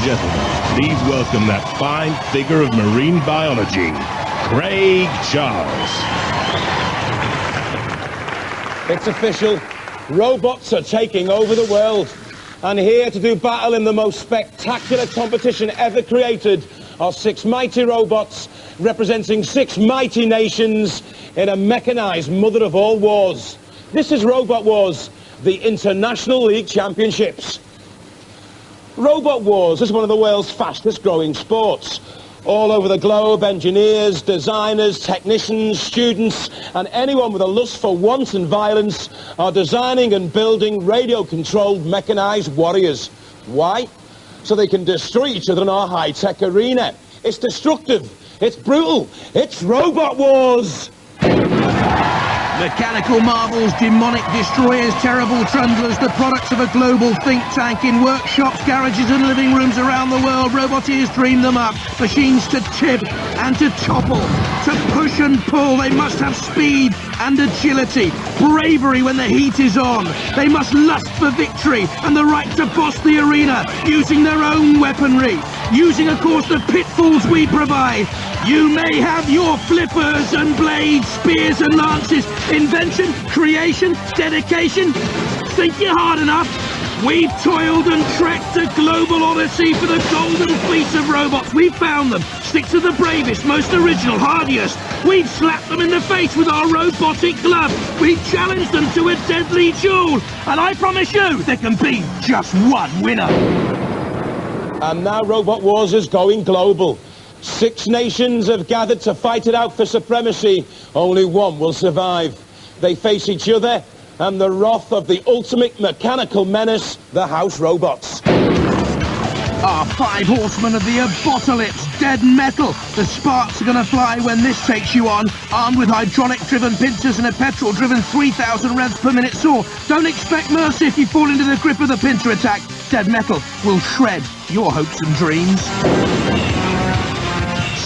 gentlemen, please welcome that fine figure of marine biology, Craig Charles. It's official. Robots are taking over the world. And here to do battle in the most spectacular competition ever created are 6 mighty robots representing 6 mighty nations in a mechanized mother of all wars. This is Robot Wars, the International League Championships. Robot Wars is one of the world's fastest growing sports. All over the globe, engineers, designers, technicians, students, and anyone with a lust for wanton violence are designing and building radio-controlled mechanized warriors. Why? So they can destroy each other in our high-tech arena. It's destructive, it's brutal, it's Robot Wars! Mechanical marvels, demonic destroyers, terrible trundlers, the products of a global think tank. In workshops, garages and living rooms around the world, roboteers dream them up. Machines to tip and to topple, to push and pull. They must have speed and agility, bravery when the heat is on. They must lust for victory and the right to boss the arena, using their own weaponry, using, of course, the pitfalls we provide. You may have your flippers and blades, spears and lances, invention, creation, dedication. Think you're hard enough? We've toiled and trekked a global odyssey for the golden fleece of robots. We've found them. Six of the bravest, most original, hardiest. We've slapped them in the face with our robotic glove. We've challenged them to a deadly duel. And I promise you, there can be just one winner. And now Robot Wars is going global. 6 nations have gathered to fight it out for supremacy. Only one will survive. They face each other and the wrath of the ultimate mechanical menace, the house robots. Our 5 horsemen of the apocalypse, dead metal. The sparks are going to fly when this takes you on. Armed with hydraulic-driven pincers and a petrol-driven 3,000 revs per minute saw. Don't expect mercy if you fall into the grip of the pincer attack. Dead metal will shred your hopes and dreams.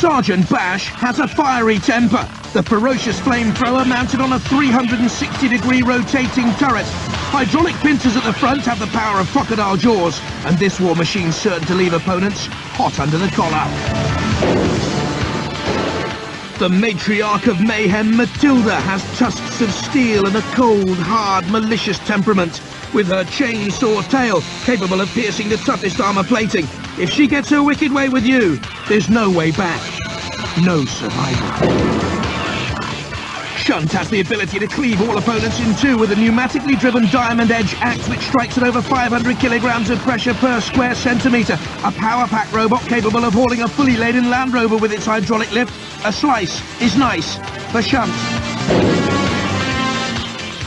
Sergeant Bash has a fiery temper. The ferocious flamethrower mounted on a 360-degree rotating turret. Hydraulic pincers at the front have the power of crocodile jaws, and this war machine's certain to leave opponents hot under the collar. The matriarch of mayhem, Matilda, has tusks of steel and a cold, hard, malicious temperament. With her chainsaw tail, capable of piercing the toughest armor plating. If she gets her wicked way with you, there's no way back. No survival. Shunt has the ability to cleave all opponents in two with a pneumatically driven diamond edge axe which strikes at over 500 kilograms of pressure per square centimetre. A power pack robot capable of hauling a fully laden Land Rover with its hydraulic lift. A slice is nice for Shunt.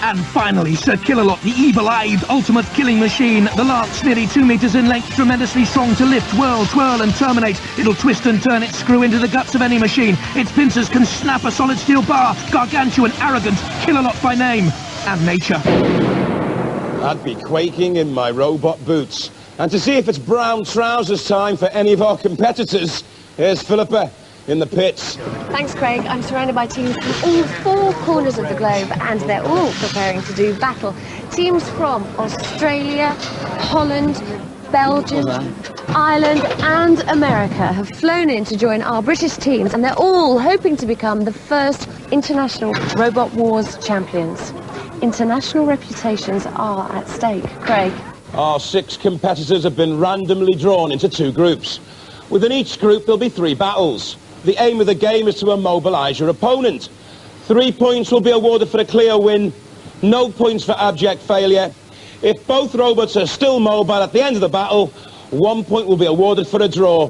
And finally, Sir Killalot, the evil-eyed ultimate killing machine. The lance, nearly 2 meters in length, tremendously strong to lift, whirl, twirl and terminate. It'll twist and turn its screw into the guts of any machine. Its pincers can snap a solid steel bar. Gargantuan, arrogant, Killalot by name and nature. I'd be quaking in my robot boots. And to see if it's brown trousers time for any of our competitors, here's Philippa in the pits. Thanks, Craig. I'm surrounded by teams from all 4 corners of the globe, and they're all preparing to do battle. Teams from Australia, Holland, Belgium, Ireland and America have flown in to join our British teams, and they're all hoping to become the first international Robot Wars champions. International reputations are at stake. Craig. Our 6 competitors have been randomly drawn into 2 groups. Within each group there'll be 3 battles. The aim of the game is to immobilise your opponent. 3 points will be awarded for a clear win, no points for abject failure. If both robots are still mobile at the end of the battle, 1 point will be awarded for a draw.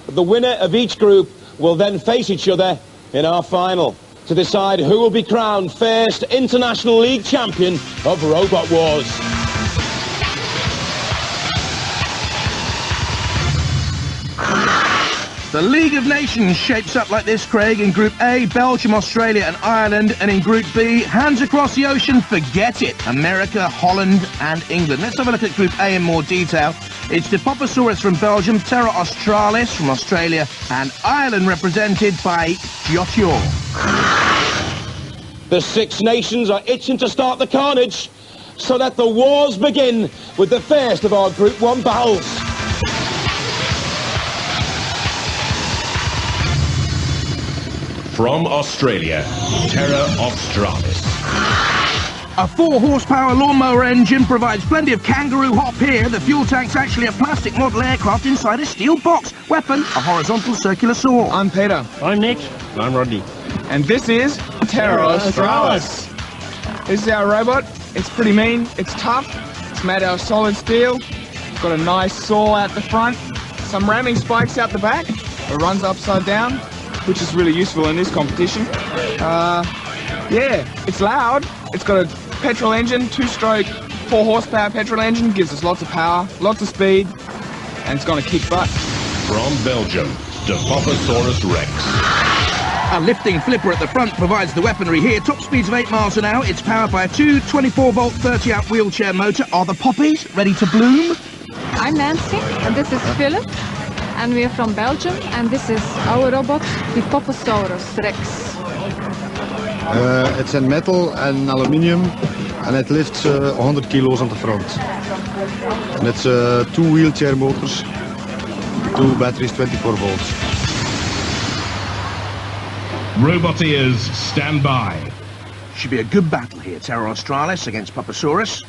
The winner of each group will then face each other in our final to decide who will be crowned first International League champion of Robot Wars. The League of Nations shapes up like this, Craig. In Group A, Belgium, Australia and Ireland. And in Group B, hands across the ocean, forget it. America, Holland and England. Let's have a look at Group A in more detail. It's Dipoposaurus from Belgium, Terra Australis from Australia and Ireland represented by Diotoir. The 6 nations are itching to start the carnage, so let the wars begin with the first of our Group 1 battles. From Australia, Terra Australis. A 4-horsepower lawnmower engine provides plenty of kangaroo hop here. The fuel tank's actually a plastic model aircraft inside a steel box. Weapon, a horizontal circular saw. I'm Peter. I'm Nick. I'm Rodney. And this is Terra Australis. This is our robot. It's pretty mean. It's tough. It's made out of solid steel. It's got a nice saw out the front. Some ramming spikes out the back. It runs upside down, which is really useful in this competition. Yeah, it's loud. It's got a petrol engine, 2-stroke, 4-horsepower petrol engine. Gives us lots of power, lots of speed, and it's going to kick butt. From Belgium, Diotoir Rex. A lifting flipper at the front provides the weaponry here. Top speeds of 8 miles an hour. It's powered by a 24-volt, 30-amp wheelchair motor. Are the poppies ready to bloom? I'm Nancy, and this is Philip, and we are from Belgium, and this is our robot, the Diotoir Rex. It's in metal and aluminium, and it lifts 100 kilos on the front. And it's 2 wheelchair motors, 2 batteries, 24 volts. Roboteers, stand by. Should be a good battle here, Terra Australis against Papasaurus.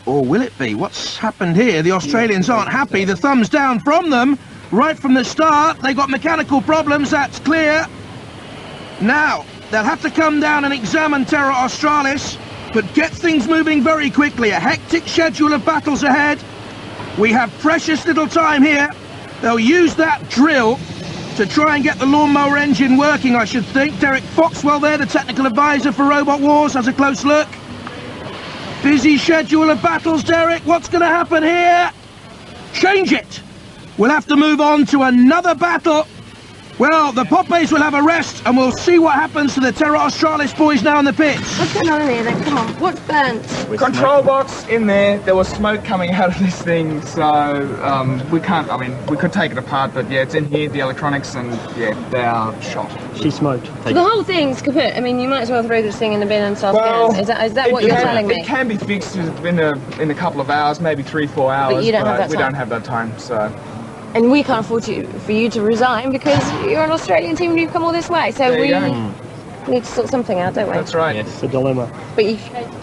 Or will it be? What's happened here? The Australians aren't happy. The thumbs down from them right from the start. They got mechanical problems, that's clear. Now, they'll have to come down and examine Terra Australis, but get things moving very quickly. A hectic schedule of battles ahead. We have precious little time here. They'll use that drill to try and get the lawnmower engine working, I should think. Derek Foxwell there, the technical advisor for Robot Wars, has a close look. Busy schedule of battles, Derek. What's going to happen here? Change it. We'll have to move on to another battle. Well, the Popeyes will have a rest, and we'll see what happens to the Terra Australis boys now in the pits. What's going on here then? Come on, what's burnt? Control box in there. There was smoke coming out of this thing, so we can't. I mean, we could take it apart, but yeah, it's in here. The electronics, and yeah, they are shot. She smoked. So the whole thing's kaput. I mean, you might as well throw this thing in the bin and start again. Is that what you're telling me? It can be fixed in a couple of hours, maybe 3-4 hours. But you don't have that time. We don't have that time, so. And we can't afford for you to resign because you're an Australian team and you've come all this way. So we need to sort something out, don't we? That's right. Yes, a dilemma. But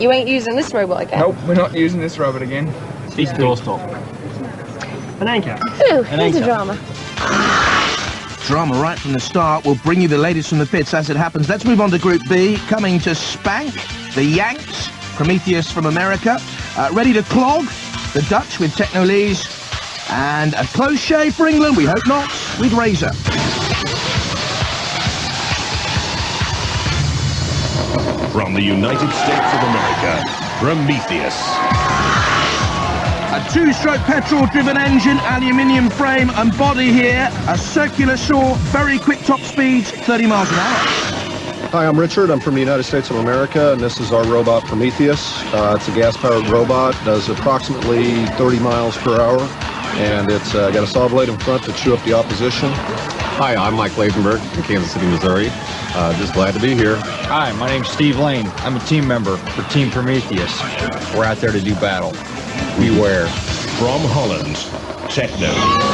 you ain't using this robot again? Nope, we're not using this robot again. It's doorstop. An anchor. Ooh, here's a drama. Drama right from the start. We'll bring you the latest from the pits as it happens. Let's move on to Group B. Coming to spank, the Yanks, Prometheus from America. Ready to clog, the Dutch with Techno-Lease. And a close shave for England, we hope not, with Razor. From the United States of America, Prometheus. A 2-stroke petrol-driven engine, aluminium frame and body here. A circular saw, very quick top speeds, 30 miles an hour. Hi, I'm Richard. I'm from the United States of America, and this is our robot Prometheus. It's a gas-powered robot, does approximately 30 miles per hour, and it's got a saw blade in front to chew up the opposition. Hi, I'm Mike Lavenberg from Kansas City, Missouri. Just glad to be here. Hi, my name's Steve Lane. I'm a team member for Team Prometheus. We're out there to do battle. Beware. From Holland, Techno-Lease.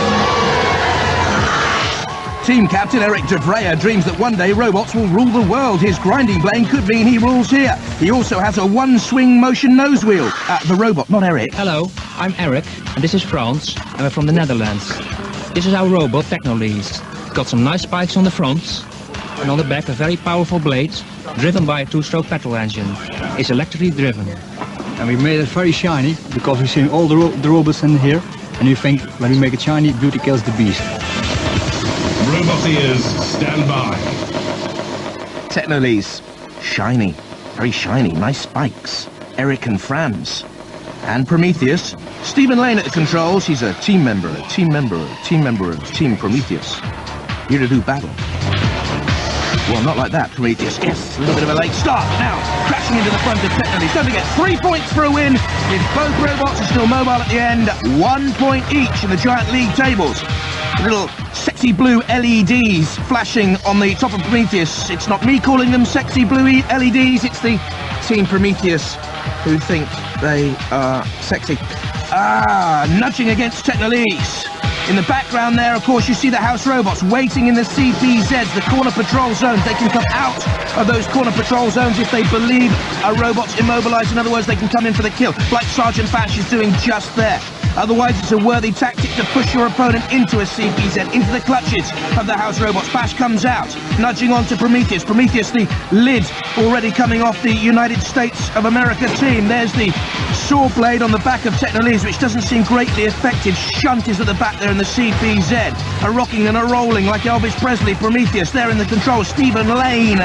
Team captain Eric de Vreyer dreams that one day robots will rule the world. His grinding blade could mean he rules here. He also has a one-swing motion nose wheel. The robot, not Eric. Hello, I'm Eric, and this is Frans, and we're from the Netherlands. This is our robot, Techno-Lease. It's got some nice spikes on the front, and on the back a very powerful blade, driven by a 2-stroke petrol engine. It's electrically driven. And we made it very shiny, because we've seen all the robots in here, and we think when we make it shiny, beauty kills the beast. Roboteers, stand by. Techno-Lease, shiny, very shiny, nice spikes. Eric and Franz. And Prometheus, Stephen Lane at the controls. He's a team member of Team Prometheus. Here to do battle. Well, not like that, Prometheus. Yes, a little bit of a late start. Now, crashing into the front of Techno-Lease. Don't forget, 3 points for a win. If both robots are still mobile at the end, 1 point each in the giant league tables. Little sexy blue LEDs flashing on the top of Prometheus. It's not me calling them sexy blue LEDs, it's the Team Prometheus who think they are sexy. Nudging against Techno-Lease. In the background there, of course, you see the house robots waiting in the CPZs, the corner patrol zones. They can come out of those corner patrol zones if they believe a robot's immobilized. In other words, they can come in for the kill, like Sergeant Bash is doing just there. Otherwise, it's a worthy tactic to push your opponent into a CPZ, into the clutches of the house robots. Bash comes out, nudging on to Prometheus. Prometheus, the lid already coming off the United States of America team. There's the saw blade on the back of Techno-Lease, which doesn't seem greatly effective. Shunt is at the back there in the CPZ. A rocking and a rolling like Elvis Presley. Prometheus there in the control. Stephen Lane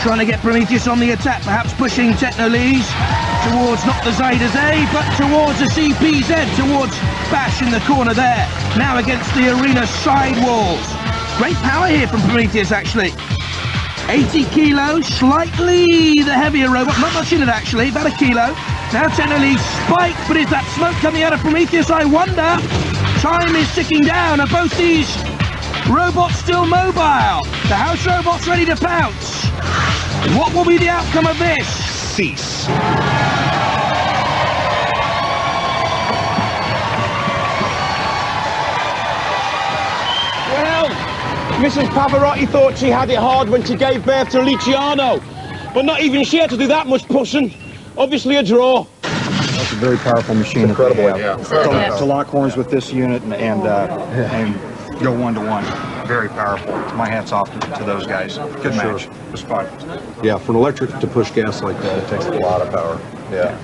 trying to get Prometheus on the attack, perhaps pushing Techno-Lease towards not the Zaydas A, but towards the CPZ, towards Bash in the corner there. Now against the arena sidewalls. Great power here from Prometheus, actually. 80 kilos, slightly the heavier robot, not much in it actually, about a kilo. Now Techno-Lease spiked, but is that smoke coming out of Prometheus? I wonder. Time is ticking down. Are both these robots still mobile? The house robots ready to pounce. What will be the outcome of this? Cease. Well, Mrs. Pavarotti thought she had it hard when she gave birth to Luciano, but not even she had to do that much pushing. Obviously a draw. That's a very powerful machine. Incredible, yeah. To lock horns with this unit and go one-to-one. Very powerful. My hat's off to those guys. Good match. It was fun. Yeah, for an electric to push gas like that, it takes a lot of power. Yeah.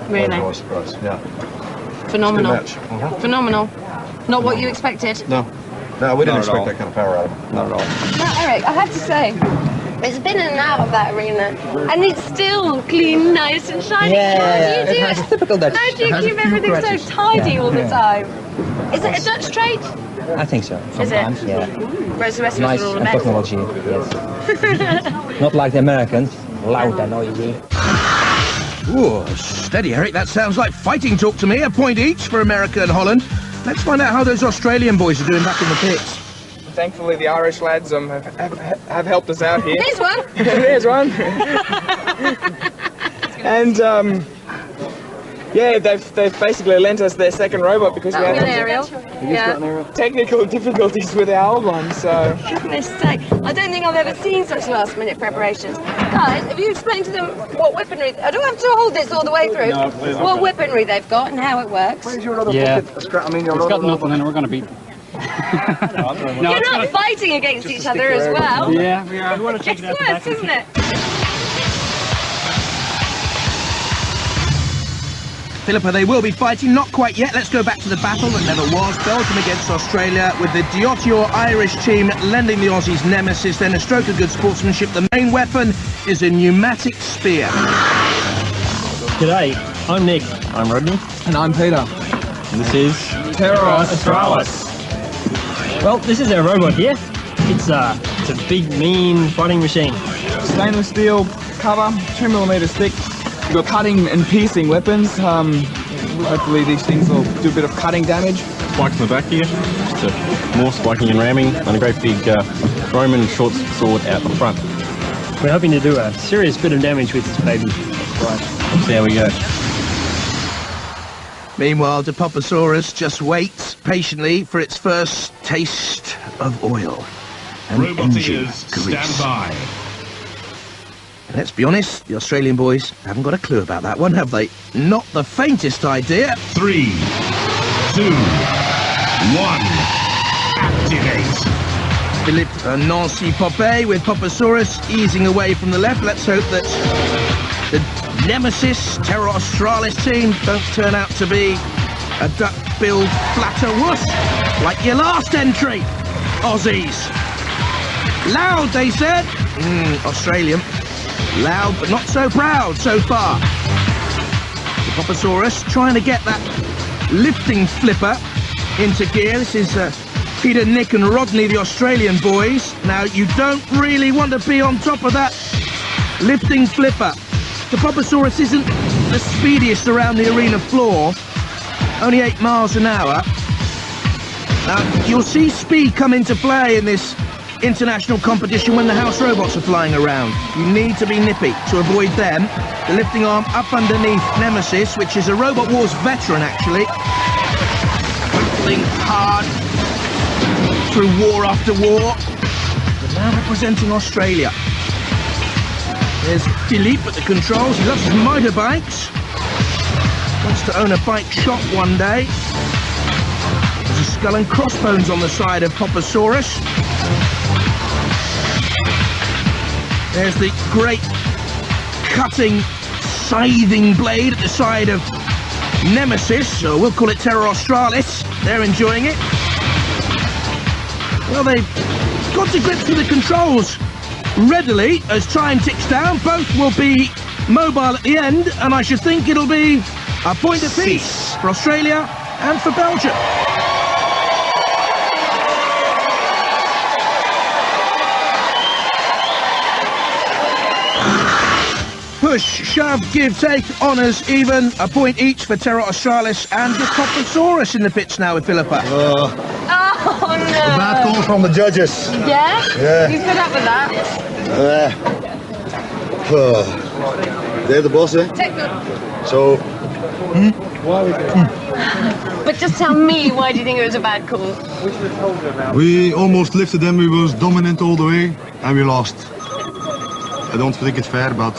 Really? Yeah. Phenomenal. It's a good match. Phenomenal. Not what you expected. No, we didn't expect that kind of power out of it. Not at all. Now, Eric, I have to say, it's been in and out of that arena, and it's still clean, nice and shiny. How do you do it? Typical Dutch. How do you keep everything so tidy all the time? Is it a Dutch trait? I think so. Sometimes, yeah. Whereas the rest of us Nice are all and metal. technology, yes. Not like the Americans, loud and noisy. Ooh, steady, Eric. That sounds like fighting talk to me. A point each for America and Holland. Let's find out how those Australian boys are doing back in the pits. Thankfully, the Irish lads have helped us out here. There's one. There's one. And yeah, they've basically lent us their second robot because we had an aerial. technical difficulties with our old one. So Goodness sake, I don't think I've ever seen such last-minute preparations. Guys, have you explained to them what weaponry? I don't have to hold this all the way through. No, what weaponry they've got and how it works. Yeah, it's got nothing and we're going to beat them. You're not fighting against each other as well. Yeah, we are. We want to take It's it out the back. worse, isn't it? Philippa, they will be fighting, not quite yet. Let's go back to the battle that never was. Belgium against Australia, with the Diotoir Irish team lending the Aussies nemesis, then a stroke of good sportsmanship. The main weapon is a pneumatic spear. G'day, I'm Nick. I'm Rodney. and I'm Peter. And this is Terra Australis. Well, this is our robot here. It's a big, mean fighting machine. Stainless steel cover, 2mm thick. We've got cutting and piercing weapons. Hopefully these things will do a bit of cutting damage. Spikes in the back here, just more spiking and ramming, and a great big Roman short sword out the front. We're hoping to do a serious bit of damage with this baby. Right, let's see how we go. Meanwhile, Dipoposaurus just waits patiently for its first taste of oil and engine Roboteers, grease. stand by. And let's be honest, the Australian boys haven't got a clue about that one, have they? Not the faintest idea. 3, 2, 1, activate. Philippe and Nancy Popeye with Poposaurus easing away from the left. Let's hope that the nemesis Terra Australis team don't turn out to be a duck-billed flatterwuss like your last entry, Aussies. Loud, they said. Australian. Loud but not so proud so far. The Poposaurus trying to get that lifting flipper into gear. This is Peter, Nick and Rodney, the Australian boys. Now, you don't really want to be on top of that lifting flipper. The Poposaurus isn't the speediest around the arena floor, only 8 miles an hour. Now, you'll see speed come into play in this international competition when the house robots are flying around. You need to be nippy to avoid them. The lifting arm up underneath Nemesis, which is a Robot Wars veteran, actually. Battling hard through war after war. But now representing Australia. There's Philippe at the controls. He loves his motorbikes. Wants to own a bike shop one day. There's a skull and crossbones on the side of Poposaurus. There's the great cutting, scything blade at the side of Nemesis, or we'll call it Terra Australis. They're enjoying it. Well, they've got to grips with the controls readily as time ticks down. Both will be mobile at the end, and I should think it'll be a point apiece for Australia and for Belgium. Push, shove, give, take, honours, even, a point each for Terra Australis and the Poposaurus in the pits now with Philippa. Oh no! A bad call from the judges. Yeah? Yeah. You put up with that? They're the boss, eh? So... But just tell me, why do you think it was a bad call? We almost lifted them, we was dominant all the way, and we lost. I don't think it's fair, but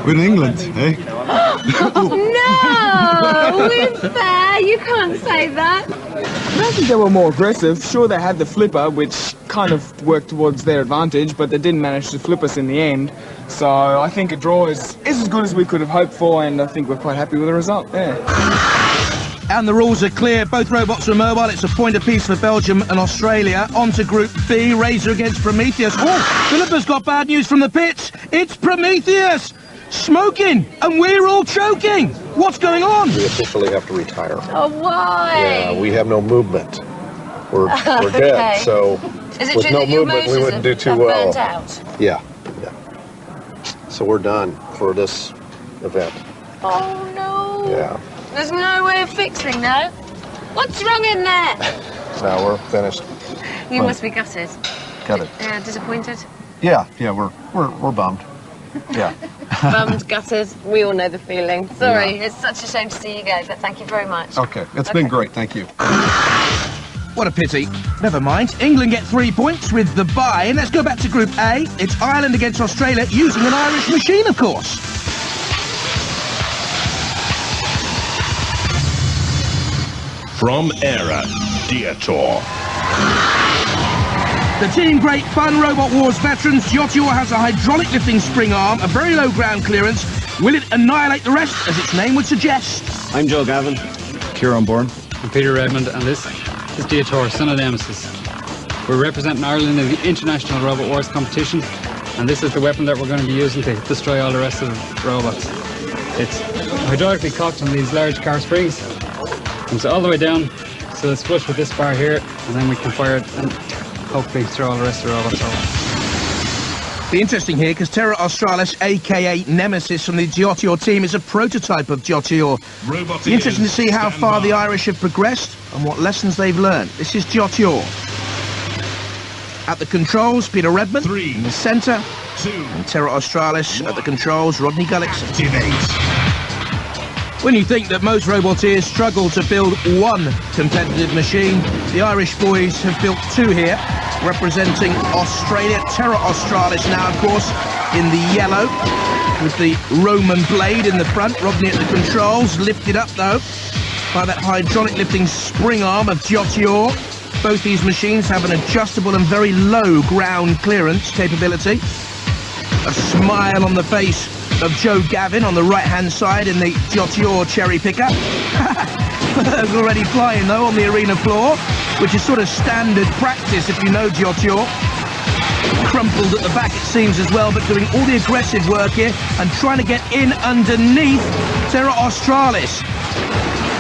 we're in England, eh? No! We're fair! You can't say that! I think they were more aggressive. Sure, they had the flipper, which kind of worked towards their advantage, but they didn't manage to flip us in the end. So I think a draw is as good as we could have hoped for, and I think we're quite happy with the result. Yeah. And the rules are clear. Both robots are mobile. It's a point apiece for Belgium and Australia. On to Group B. Razor against Prometheus. Oh, Philippa's got bad news from the pits. It's Prometheus! Smoking! And we're all choking! What's going on? We officially have to retire. Oh, why? Yeah, we have no movement. We're dead, so Is it with true no that your movement we motors wouldn't do too have well. burnt out? Yeah. So we're done for this event. Oh no! Yeah. There's no way of fixing now. What's wrong in there? Now we're finished. You must be gutted. Got it. Disappointed? Yeah, we're bummed. Yeah. Bummed, gutted. We all know the feeling. Sorry, it's such a shame to see you go, but thank you very much. Okay, it's been great, thank you. What a pity. Never mind. England get 3 points with the bye. And let's go back to Group A. It's Ireland against Australia, using an Irish machine, of course. From Era, Diotoir. The Team Great Fun Robot Wars veterans. Diotoir has a hydraulic lifting spring arm, a very low ground clearance. Will it annihilate the rest, as its name would suggest? I'm Joe Gavin. Kieran Bourne. I'm Peter Redmond, and this is Diotoir, son of Nemesis. We're representing Ireland in the International Robot Wars competition, and this is the weapon that we're going to be using to destroy all the rest of the robots. It's hydraulically cocked on these large car springs. Comes all the way down, so it's flush with this bar here, and then we can fire it and hopefully throw all the rest of the robots over. Be interesting here, because Terra Australis, aka Nemesis, from the Diotoir team, is a prototype of Diotoir. Be interesting to see how far the Irish have progressed and what lessons they've learned. This is Diotoir. At the controls, Peter Redmond. In the centre, and Terra Australis at the controls, Rodney Gullickson. When you think that most roboteers struggle to build one competitive machine, the Irish boys have built two here, representing Australia. Terra Australis now, of course, in the yellow, with the Roman blade in the front. Rodney at the controls, lifted up, though, by that hydraulic lifting spring arm of Diotoir. Both these machines have an adjustable and very low ground clearance capability. A smile on the face of Joe Gavin on the right-hand side in the Diotoir cherry picker. There's already flying, though, on the arena floor, which is sort of standard practice if you know Diotoir. Crumpled at the back, it seems, as well, but doing all the aggressive work here and trying to get in underneath Terra Australis.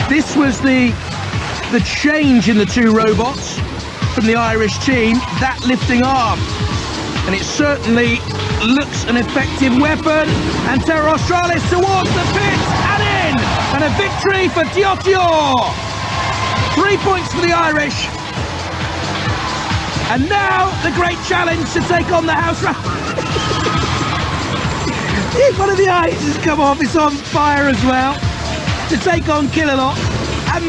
This was the change in the two robots from the Irish team, that lifting arm. And it certainly looks an effective weapon. And Terra Australis towards the pit and in! And a victory for Diotoir! 3 points for the Irish. And now the great challenge to take on the house. One of the eyes has come off, it's on fire as well. To take on Killalot. And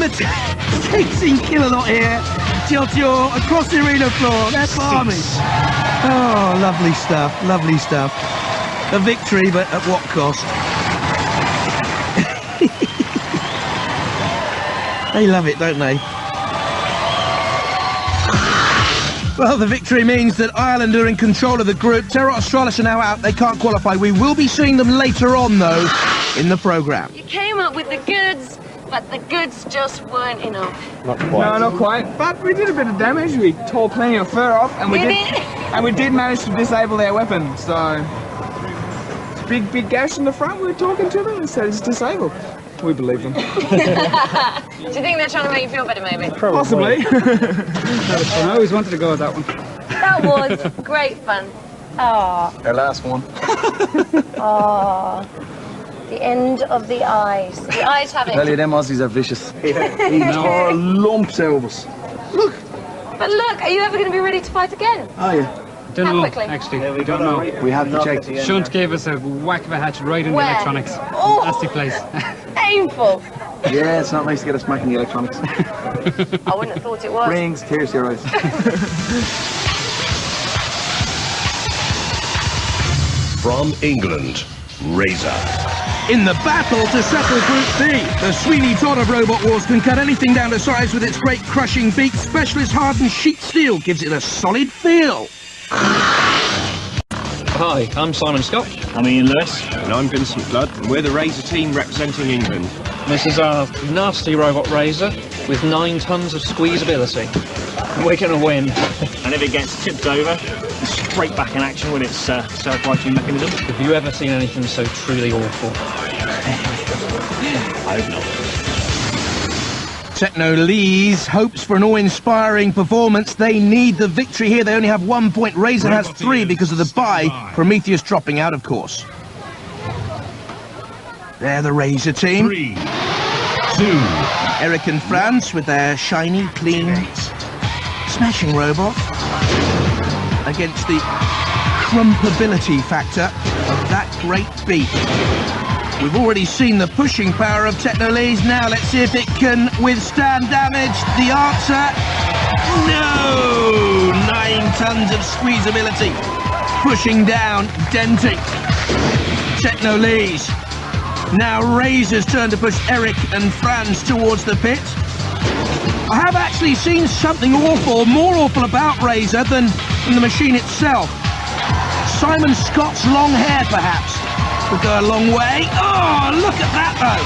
16 Kilolot here. Diotoir across the arena floor. They're balmy. Oh, lovely stuff, lovely stuff. A victory, but at what cost? They love it, don't they? Well, the victory means that Ireland are in control of the group. Terra Australis are now out. They can't qualify. We will be seeing them later on, though, in the programme. You came up with the goods, but the goods just weren't enough. Not quite. No, not quite. But we did a bit of damage. We tore plenty of fur off, and we did manage to disable their weapon. So, big gash in the front. We were talking to them and said it's disabled. We believe them. Do you think they're trying to make you feel better, maybe? Possibly. I always wanted to go with that one. That was great fun. Ah. Our last one. Ah. The end of the eyes. The eyes have it. Tell you, them Aussies are vicious. He tore lumps out of us. Look. But look, are you ever going to be ready to fight again? Oh, yeah. Don't How know, quickly? actually. We don't know. We have to check. Shunt gave us a whack of a hatchet right in the Where? electronics. Oh. Nasty place. Painful. Yeah, it's not nice to get a smack in the electronics. I wouldn't have thought it was. Rings, tears to your eyes. From England, Razor. In the battle to settle Group B, the Sweeney Todd of Robot Wars can cut anything down to size with its great crushing beak. Specialist hardened sheet steel gives it a solid feel. Hi, I'm Simon Scott. I'm Ian Lewis. And I'm Vincent Blood. And we're the Razor team representing England. This is our nasty robot Razor with 9 tons of squeezability. We're going to win. And if it gets tipped over, it's straight back in action with its self-righting mechanism. Have you ever seen anything so truly awful? I hope not. Techno-Lease hopes for an awe-inspiring performance. They need the victory here. They only have 1 point. Razor has 3 because of the bye. Prometheus dropping out, of course. They're the Razor team. 3, 2. Eric and Franz with their shiny, clean, smashing robot against the crumpability factor of that great beak. We've already seen the pushing power of Techno-Lease. Now let's see if it can withstand damage. The answer, no! 9 tons of squeezability. Pushing down, denting. Techno-Lease. Now Razor's turn to push Eric and Franz towards the pit. I have actually seen something awful, more awful about Razor than the machine itself. Simon Scott's long hair, perhaps, would go a long way. Oh, look at that, though.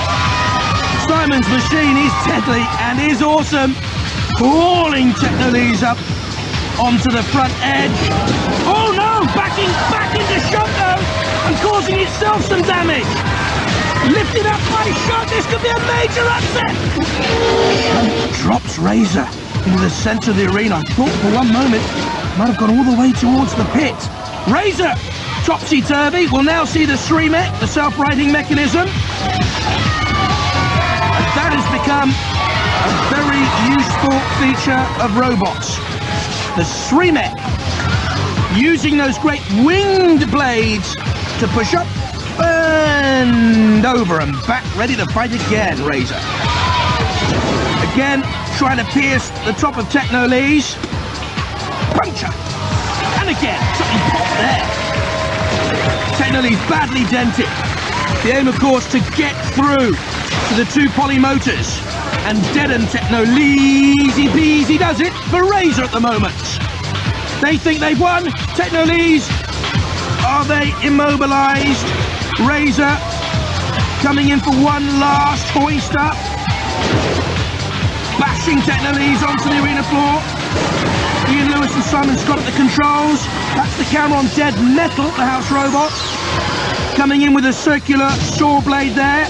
Simon's machine is deadly and is awesome. Hauling Techno-Lease up onto the front edge. Oh, no, backing back into Shunt, though, and causing itself some damage. Lifted up by Shunt, this could be a major upset. Shunt drops Razor into the centre of the arena. I thought for one moment might have gone all the way towards the pit. Razor, topsy-turvy, will now see the SREMEC, the self-righting mechanism. And that has become a very useful feature of robots. The SREMEC, using those great winged blades to push up and over and back, ready to fight again, Razor. Again, trying to pierce the top of Techno-Lease. Puncture! And again, something popped there. Techno-Lease badly dented. The aim, of course, to get through to the 2 poly motors and deaden Techno-Lease. Easy peasy does it for Razor at the moment. They think they've won. Techno-Lease, are they immobilised? Razor coming in for one last hoist up. Bashing Techno-Lease onto the arena floor. Ian Lewis and Simon Scott at the controls. That's the camera on dead metal, the house robot. Coming in with a circular saw blade there.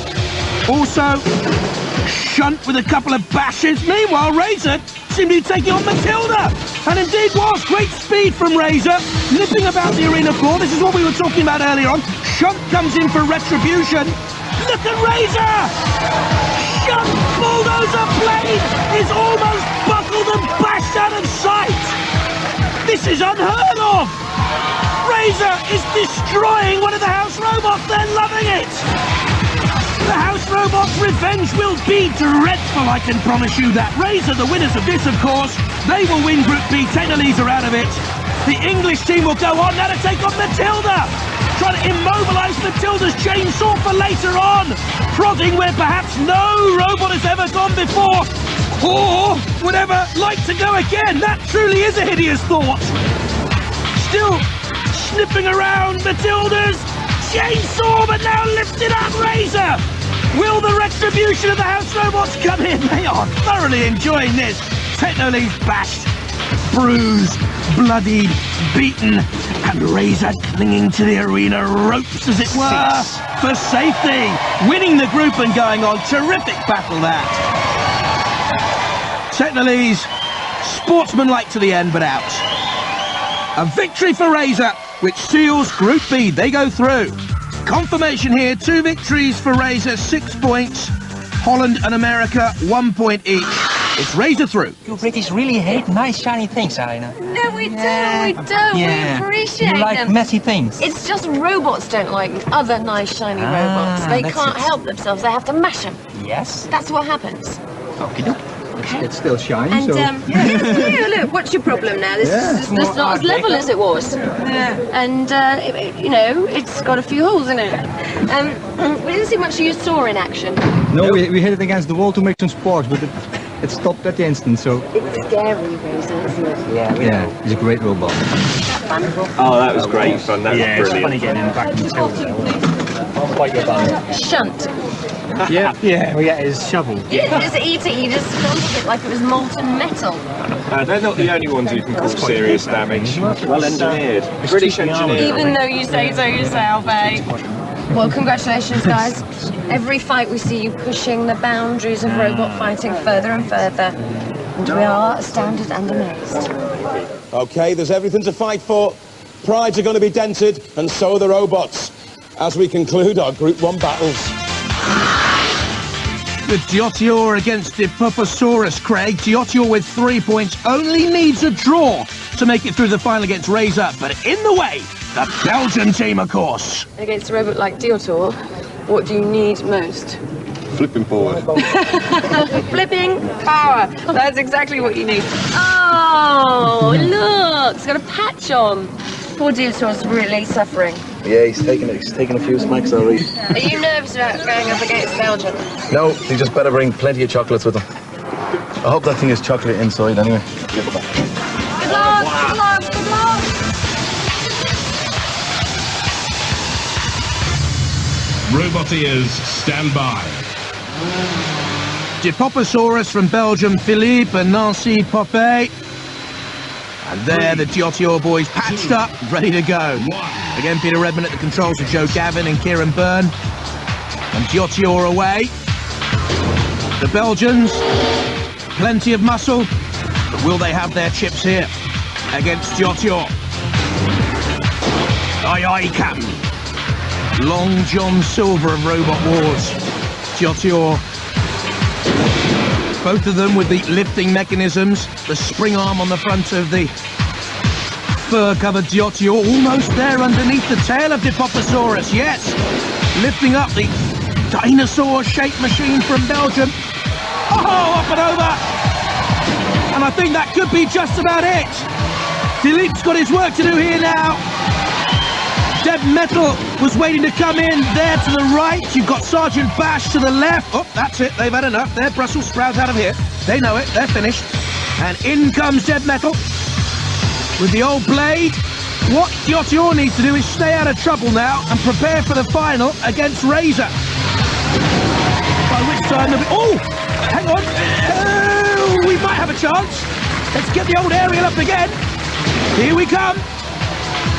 Also, Shunt with a couple of bashes. Meanwhile, Razor seemed to be taking on Matilda. And indeed was. Great speed from Razor. Nipping about the arena floor. This is what we were talking about earlier on. Shunt comes in for retribution. Look at Razor! Shunt bulldozer blade is almost buckled and bashed out of sight. This is unheard of. Razor is destroying one of the house robots. They're loving it. The house robots revenge will be dreadful, I can promise you that. Razor, the winners of this, of course, they will win Group B. Techno-Lease are out of it. The English team will go on now to take on Matilda. Trying to immobilise Matilda's chainsaw for later on. Prodding where perhaps no robot has ever gone before. Or would ever like to go again. That truly is a hideous thought. Still sniffing around Matilda's chainsaw, but now lifted up Razor. Will the retribution of the house robots come in? They are thoroughly enjoying this. Techno-Lease bashed, bruised, bloodied, beaten, and Razor clinging to the arena ropes, as it were, for safety. Winning the group and going on. Terrific battle that. Techno-Lease, sportsmanlike to the end, but out. A victory for Razor, which seals Group B. They go through. Confirmation here, 2 victories for Razor, 6 points. Holland and America, 1 point each. It's Razor through. You British really hate nice shiny things, Alina. No, we don't. We don't. Yeah. We appreciate You like them. messy things. It's just robots don't like other nice shiny robots. They that's can't it. help themselves. They have to mash them. Yes. That's what happens. Okie doke. It's still shiny, And so... yeah, look, what's your problem now? This is not as level as it was. And you know, it's got a few holes in it. We didn't see much of your saw in action. No, we hit it against the wall to make some sparks, but it stopped at the instant, so... It's scary, Razor, isn't it? Yeah, it's a great robot. Fun? Oh, that was great fun. That was It's brilliant. funny getting him back in the field. Quite your bum. Shunt. Yeah, we get his shovel. You didn't just eat it, you just crunch it like it was molten metal. They're not the only ones who can cause serious damage. Well engineered. British engineered. Even though you say so yourself, eh? Well, congratulations, guys. Every fight we see you pushing the boundaries of robot fighting further and further. And we are astounded and amazed. Okay, there's everything to fight for. Prides are going to be dented, and so are the robots, as we conclude our Group 1 battles. With Diotoir against Diploposaurus, Craig. Diotoir with 3 points only needs a draw to make it through the final against Razor. But in the way, the Belgian team, of course. Against a robot like Diotoir, what do you need most? Flipping forward. Flipping power. That's exactly what you need. Oh, look, it's got a patch on. Poor Diotoir's really suffering. Yeah, he's taking a few smacks already. Are you nervous about going up against Belgium? No, he just better bring plenty of chocolates with him. I hope that thing is chocolate inside anyway. Good luck, good luck, good luck. Roboteers, stand by. Diploposaurus from Belgium, Philippe and Nancy Popé. And there the Diotoir boys patched up, ready to go. Again, Peter Redmond at the controls with Joe Gavin and Kieran Byrne. And Diotoir away. The Belgians, plenty of muscle, but will they have their chips here against Diotoir? Aye, aye, Captain. Long John Silver of Robot Wars. Diotoir. Both of them with the lifting mechanisms, the spring arm on the front of the fur-covered Diotoir, almost there underneath the tail of Diploposaurus, yes! Lifting up the dinosaur-shaped machine from Belgium. Oh, up and over! And I think that could be just about it. Philippe's got his work to do here now. Deb Metal was waiting to come in there to the right. You've got Sergeant Bash to the left. Oh, that's it. They've had enough. They're Brussels sprouts out of here. They know it. They're finished. And in comes Deb Metal with the old blade. What Diotoir needs to do is stay out of trouble now and prepare for the final against Razor. By which time they'll be... Oh! Hang on. Oh, we might have a chance. Let's get the old aerial up again. Here we come.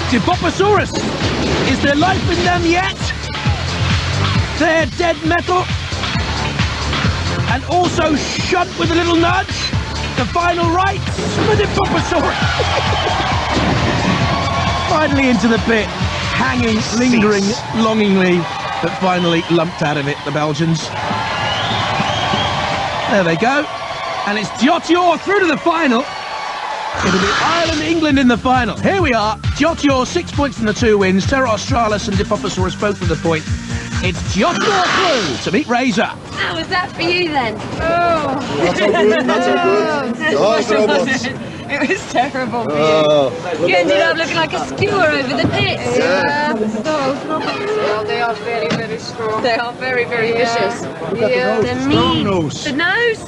Diploposaurus. Is there life in them yet? They're Dead Metal. And also Shunt with a little nudge. The final right for Diploposaurus. Finally into the pit. Hanging, lingering, longingly, but finally lumped out of it, the Belgians. There they go. And it's Diotoir through to the final. It'll be Ireland, England in the final. Here we are. Diotoir, 6 points from the 2 wins. Terra Australis and Diploposaurus both with a point. It's Diotoir through to meet Razor. How was that for you then? Oh. Not so good, not so good. Nice robots. It was terrible. You ended up looking like a skewer over the pits. Yeah. Well, they are very, very strong. They are very, very vicious. Yeah. They're mean. nose. The nose?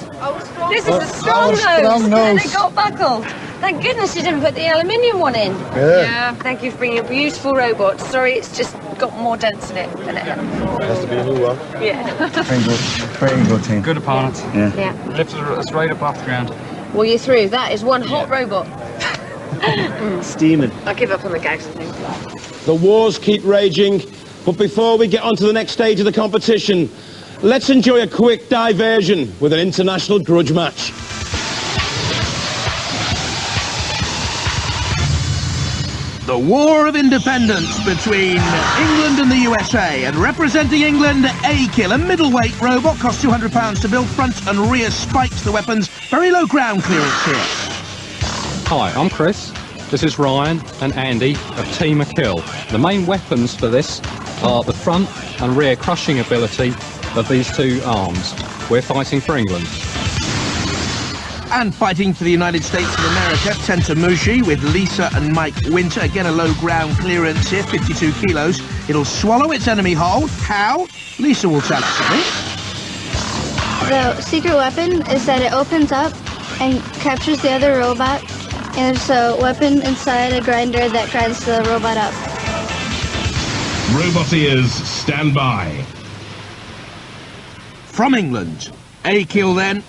This is a Our strong strong nose. nose. And it got buckled. Thank goodness you didn't put the aluminium one in. Yeah. Thank you for bringing a beautiful robot. Sorry, it's just got more dents in it than it had. Has to be a new one. Yeah. Very good team. Good opponent. Yeah. Lifted us right up off the ground. Well, you're through. That is one hot robot. Steaming. I give up on the gags, I think. The wars keep raging, but before we get on to the next stage of the competition, let's enjoy a quick diversion with an international grudge match. The War of Independence between England and the USA, and representing England, A-Kill, a middleweight robot, costs £200 to build, front and rear spikes the weapons, very low ground clearance here. Hi, I'm Chris. This is Ryan and Andy of Team A-Kill. The main weapons for this are the front and rear crushing ability of these two arms. We're fighting for England. And fighting for the United States of America, Techno-Lease with Lisa and Mike Winter. Again, a low ground clearance here, 52 kilos. It'll swallow its enemy whole. How? Lisa will tell us, I think. The secret weapon is that it opens up and captures the other robot, and there's a weapon inside a grinder that grinds the robot up. Roboteers, stand by. From England, A-Kill then.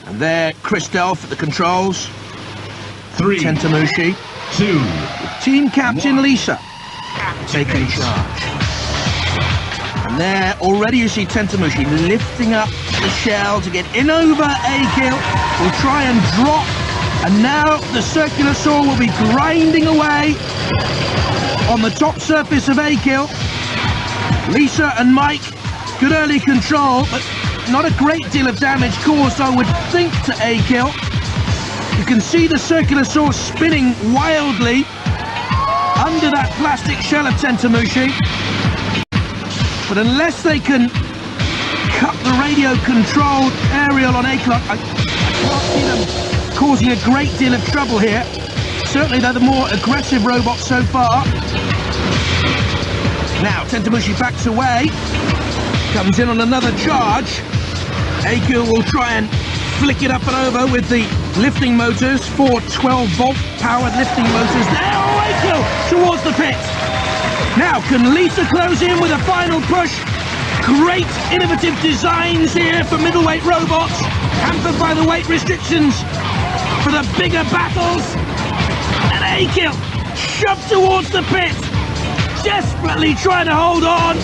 And there, Chris Delph at the controls. 3, Techno-Lease. 2, Team Captain Lisa taking charge. And there, already you see Techno-Lease lifting up the shell to get in over A-Kill. Will try and drop. And now the circular saw will be grinding away on the top surface of A-Kill. Lisa and Mike, good early control, but not a great deal of damage caused, I would think, to A-Kill. You can see the circular saw spinning wildly under that plastic shell of Techno-Lease. But unless they can cut the radio-controlled aerial on A-Kill, I can't see them causing a great deal of trouble here. Certainly they're the more aggressive robot so far. Now, Techno-Lease backs away. Comes in on another charge. A-Kill will try and flick it up and over with the lifting motors, 4 12-volt powered lifting motors. Now A-Kill towards the pit. Now can Lisa close in with a final push? Great innovative designs here for middleweight robots, hampered by the weight restrictions for the bigger battles. And A-Kill shoved towards the pit, desperately trying to hold on,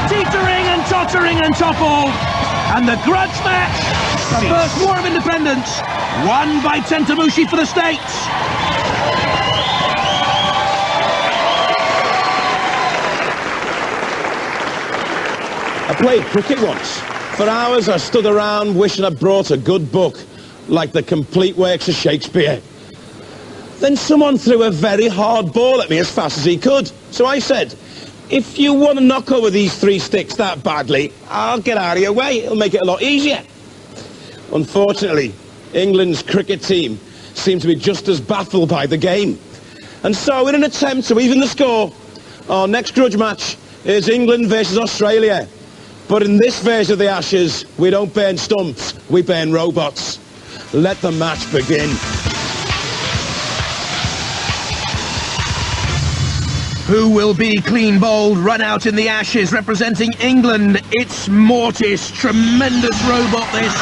teetering and tottering and toppled. And the grudge match, the first War of Independence, won by Techno-Lease for the States. I played cricket once. For hours I stood around wishing I brought a good book, like the complete works of Shakespeare. Then someone threw a very hard ball at me as fast as he could. So I said, if you want to knock over these 3 sticks that badly, I'll get out of your way. It'll make it a lot easier. Unfortunately, England's cricket team seemed to be just as baffled by the game. And so in an attempt to even the score, our next grudge match is England versus Australia. But in this version of the Ashes, we don't burn stumps, we burn robots. Let the match begin. Who will be clean bowled, run out in the Ashes, representing England? It's Mortis, tremendous robot this.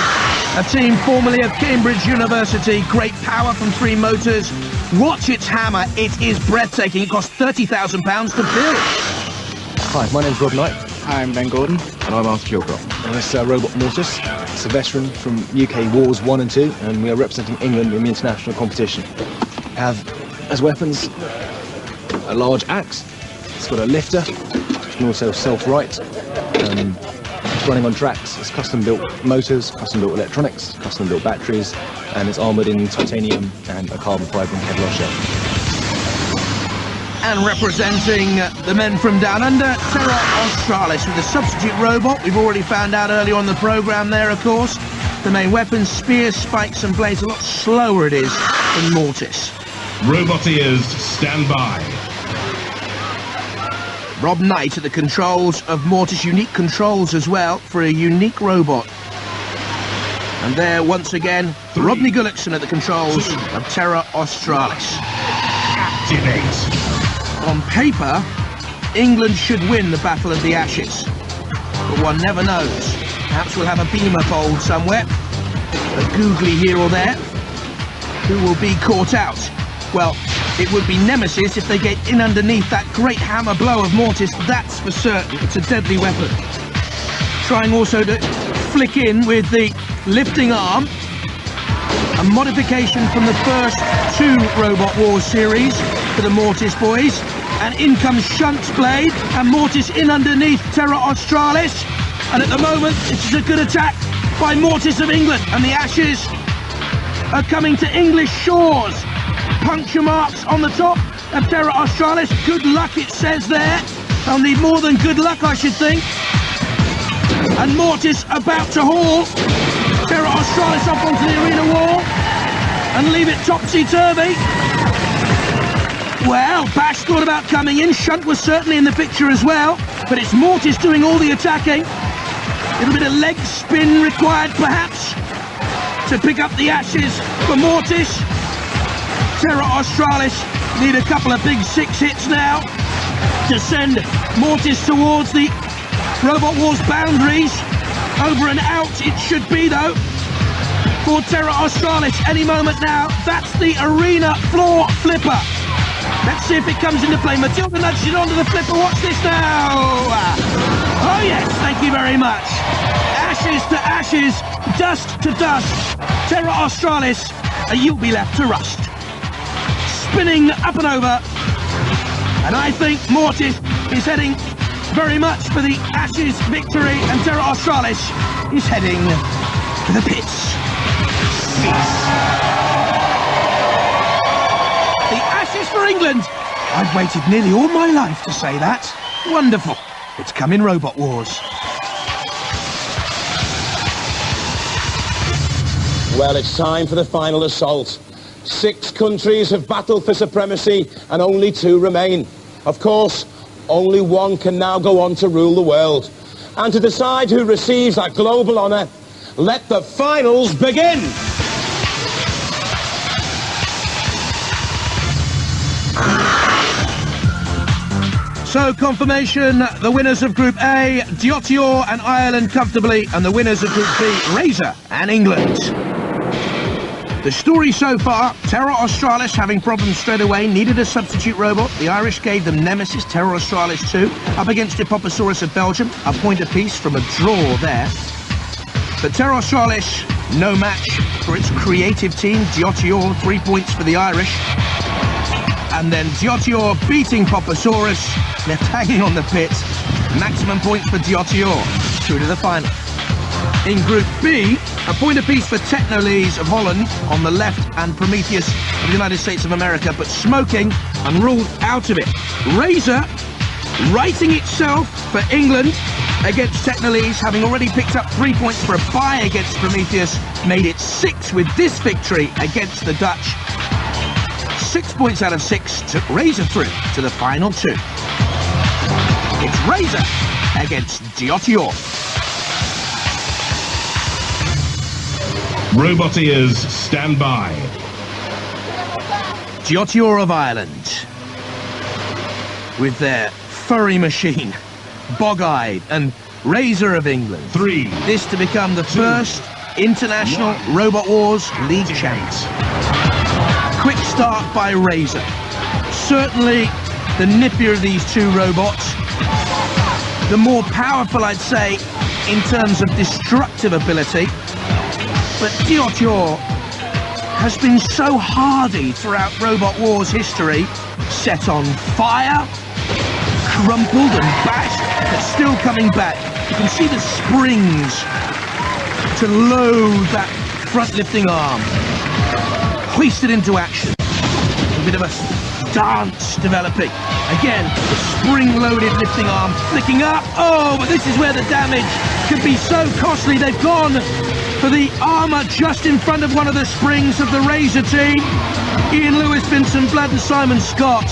A team formerly of Cambridge University, great power from 3 motors. Watch its hammer, it is breathtaking. It cost £30,000 to build. Hi, my name's Rob Knight. Hi, I'm Ben Gordon. And I'm Arthur Kilcroft. And this is our robot Mortis. It's a veteran from UK Wars 1 and 2, and we are representing England in the international competition. We have as weapons a large axe. It's got a lifter, which can also self-right. It's running on tracks. It's custom-built motors, custom-built electronics, custom-built batteries, and it's armoured in titanium and a carbon fibre and Kevlar shell. And representing the men from down under, Terra Australis with a substitute robot. We've already found out earlier on the programme there, of course. The main weapons, spears, spikes and blades, a lot slower it is than Mortis. Roboteers, stand by. Rob Knight at the controls of Mortis, unique controls as well for a unique robot. And there, once again, Rodney Gullickson at the controls of Terra Australis. Activate. On paper, England should win the Battle of the Ashes, but one never knows. Perhaps we'll have a beamer polled somewhere, a googly here or there. Who will be caught out? Well, it would be Nemesis if they get in underneath that great hammer blow of Mortis, that's for certain. It's a deadly weapon. Trying also to flick in with the lifting arm, a modification from the first two Robot Wars series for the Mortis boys. And in comes Shunt's blade, and Mortis in underneath Terra Australis. And at the moment, it's a good attack by Mortis of England, and the Ashes are coming to English shores. Puncture marks on the top of Terra Australis. Good luck, it says there. They'll need more than good luck, I should think. And Mortis about to haul Terra Australis up onto the arena wall and leave it topsy-turvy. Well, Bash thought about coming in. Shunt was certainly in the picture as well, but it's Mortis doing all the attacking. A little bit of leg spin required, perhaps, to pick up the Ashes for Mortis. Terra Australis need a couple of big 6 hits now to send Mortis towards the Robot Wars boundaries. Over and out it should be, though, for Terra Australis any moment now. That's the arena floor flipper. Let's see if it comes into play. Matilda nudges it onto the flipper. Watch this now. Oh yes, thank you very much. Ashes to ashes, dust to dust. Terra Australis, you'll be left to rust. Spinning up and over. And I think Mortis is heading very much for the Ashes victory, and Terra Australis is heading to the pits. The Ashes for England. I've waited nearly all my life to say that. Wonderful. It's come in Robot Wars. Well, it's time for the final assault. 6 countries have battled for supremacy and only 2 remain. Of course, only one can now go on to rule the world. And to decide who receives that global honour, let the finals begin! So, confirmation, the winners of Group A, Diotoir and Ireland comfortably, and the winners of Group B, Razor and England. The story so far, Terra Australis having problems straight away, needed a substitute robot. The Irish gave them Nemesis, Terra Australis 2, up against Hippoposaurus of Belgium, a point apiece from a draw there. But Terra Australis, no match for its creative team. Diotoir, 3 points for the Irish. And then Diotoir beating Hippoposaurus, left hanging on the pit. Maximum points for Diotoir, through to the final. In Group B, a point apiece for Techno-Lease of Holland on the left and Prometheus of the United States of America, but smoking and ruled out of it. Razor righting itself for England against Techno-Lease, having already picked up 3 points for a bye against Prometheus, made it 6 with this victory against the Dutch. 6 points out of 6 took Razor through to the final 2. It's Razor against Diotoir. Roboteers, stand by. Diotoir of Ireland, with their furry machine, bog-eyed, and Razor of England. 3. This to become the first international Robot Wars League champions. Quick start by Razor. Certainly the nippier of these 2 robots. The more powerful, I'd say, in terms of destructive ability. But Diotoir has been so hardy throughout Robot Wars history. Set on fire, crumpled and bashed, but still coming back. You can see the springs to load that front lifting arm. Hoisted into action. A bit of a dance developing. Again, the spring-loaded lifting arm flicking up. Oh, but this is where the damage could be so costly. They've gone for the armour just in front of one of the springs of the Razor team. Ian Lewis, Vincent Blood and Simon Scott.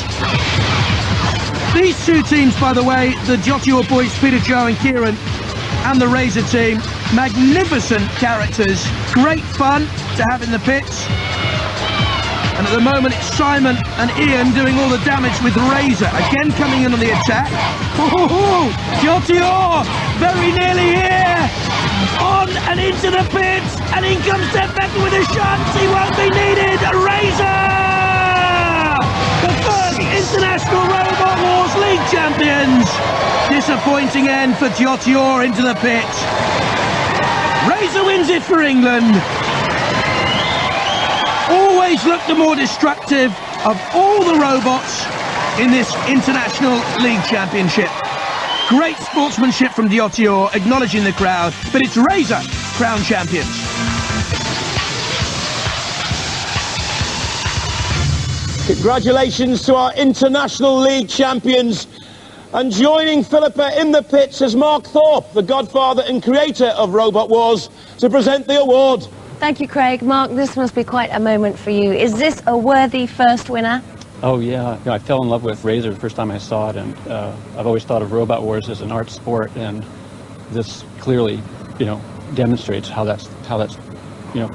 These two teams, by the way, the Diotoir boys, Peter, Joe and Kieran, and the Razor team, magnificent characters, great fun to have in the pits. And at the moment it's Simon and Ian doing all the damage with Razor, again coming in on the attack. Oh, Diotoir, very nearly here, on and into the pits, and in comes Steph Becker with a shot. He won't be needed. Razor, the first International Robot Wars League champions. Disappointing end for Diotoir into the pit. Razor wins it for England. Always looked the more destructive of all the robots in this International League Championship. Great sportsmanship from Diotoir, acknowledging the crowd, but it's Razor crowned champions. Congratulations to our International League champions. And joining Philippa in the pits is Mark Thorpe, the godfather and creator of Robot Wars, to present the award. Thank you, Craig. Mark, this must be quite a moment for you. Is this a worthy first winner? Oh yeah, I fell in love with Razor the first time I saw it, and I've always thought of Robot Wars as an art sport, and this clearly, demonstrates how that's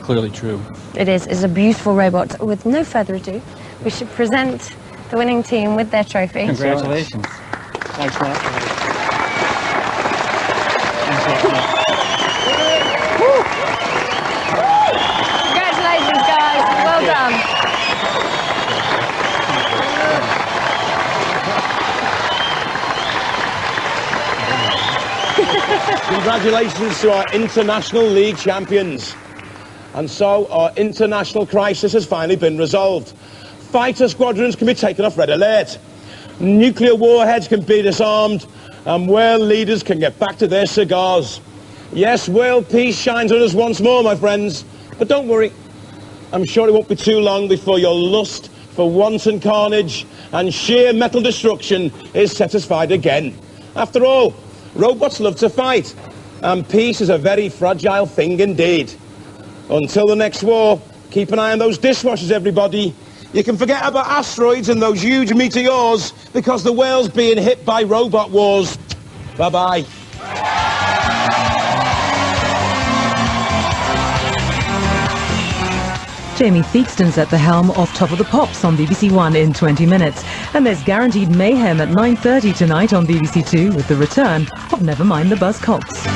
clearly true. It is. It's a beautiful robot. With no further ado, we should present the winning team with their trophy. Congratulations. Thanks, Mark. Congratulations, guys. Well done. Congratulations to our International League champions. And so our international crisis has finally been resolved. Fighter squadrons can be taken off red alert. Nuclear warheads can be disarmed, and world leaders can get back to their cigars. Yes, world peace shines on us once more, my friends. But don't worry, I'm sure it won't be too long before your lust for wanton carnage and sheer metal destruction is satisfied again. After all, robots love to fight, and peace is a very fragile thing indeed. Until the next war, keep an eye on those dishwashers, everybody. You can forget about asteroids and those huge meteors because the world's being hit by robot wars. Bye-bye. Jamie Theakston's at the helm off Top of the Pops on BBC One in 20 minutes. And there's guaranteed mayhem at 9:30 tonight on BBC Two with the return of Never Mind the Buzzcocks.